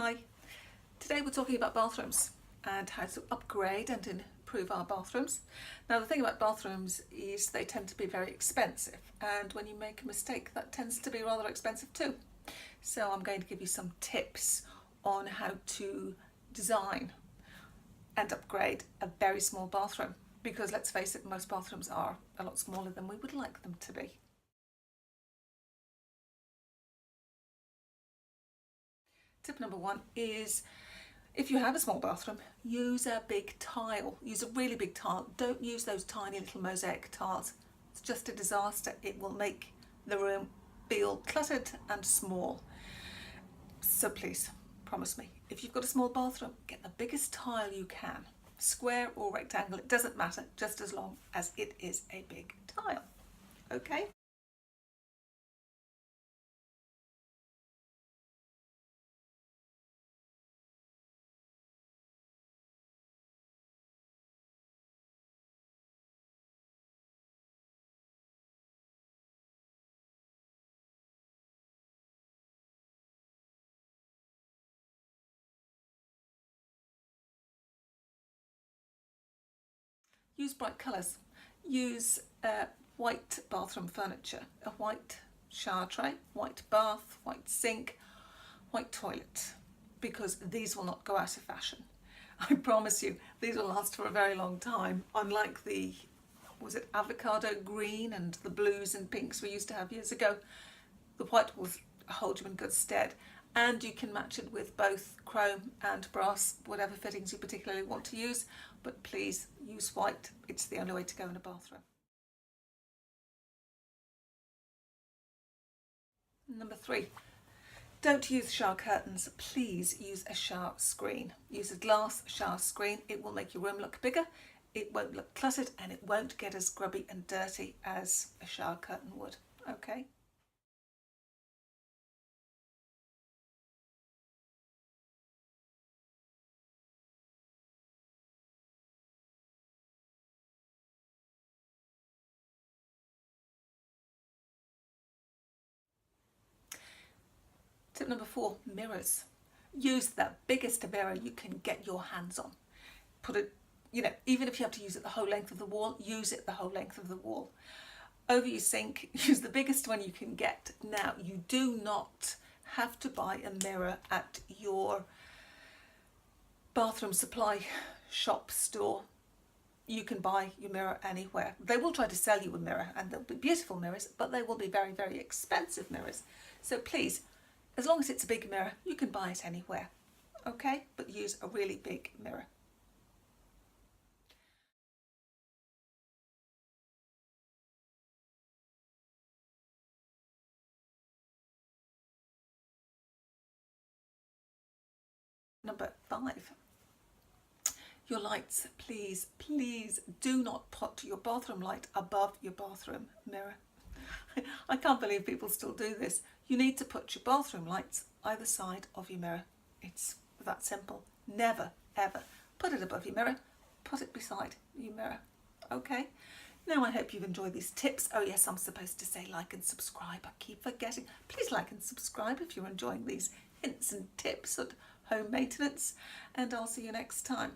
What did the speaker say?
Hi, today we're talking about bathrooms and how to upgrade and improve our bathrooms. Now the thing about bathrooms is they tend to be very expensive, and when you make a mistake that tends to be rather expensive too. So I'm going to give you some tips on how to design and upgrade a very small bathroom, because let's face it, most bathrooms are a lot smaller than we would like them to be. Tip number one is, if you have a small bathroom, use a big tile. Use a really big tile. Don't use those tiny little mosaic tiles. It's just a disaster. It will make the room feel cluttered and small. So please, promise me, if you've got a small bathroom, get the biggest tile you can. Square or rectangle, it doesn't matter, just as long as it is a big tile. Okay? Use bright colours. Use white bathroom furniture, a white shower tray, white bath, white sink, white toilet, because these will not go out of fashion. I promise you, these will last for a very long time, unlike the, was it avocado green and the blues and pinks we used to have years ago. The white will hold you in good stead, and you can match it with both chrome and brass, whatever fittings you particularly want to use, but please use white. It's the only way to go in a bathroom. Number three, don't use shower curtains. Please use a shower screen. Use a glass shower screen. It will make your room look bigger, it won't look cluttered, and it won't get as grubby and dirty as a shower curtain would. Okay? Tip number four, mirrors. Use the biggest mirror you can get your hands on. Put it, even if you have to use it the whole length of the wall, use it the whole length of the wall. Over your sink, use the biggest one you can get. Now, you do not have to buy a mirror at your bathroom supply shop store. You can buy your mirror anywhere. They will try to sell you a mirror, and they'll be beautiful mirrors, but they will be very, very expensive mirrors. So please, as long as it's a big mirror, you can buy it anywhere. Okay? But use a really big mirror. Number five, your lights. Please, please do not put your bathroom light above your bathroom mirror. I can't believe people still do this. You need to put your bathroom lights either side of your mirror. It's that simple. Never, ever put it above your mirror. Put it beside your mirror. Okay? Now I hope you've enjoyed these tips. Oh yes, I'm supposed to say like and subscribe. I keep forgetting. Please like and subscribe if you're enjoying these hints and tips on home maintenance, and I'll see you next time.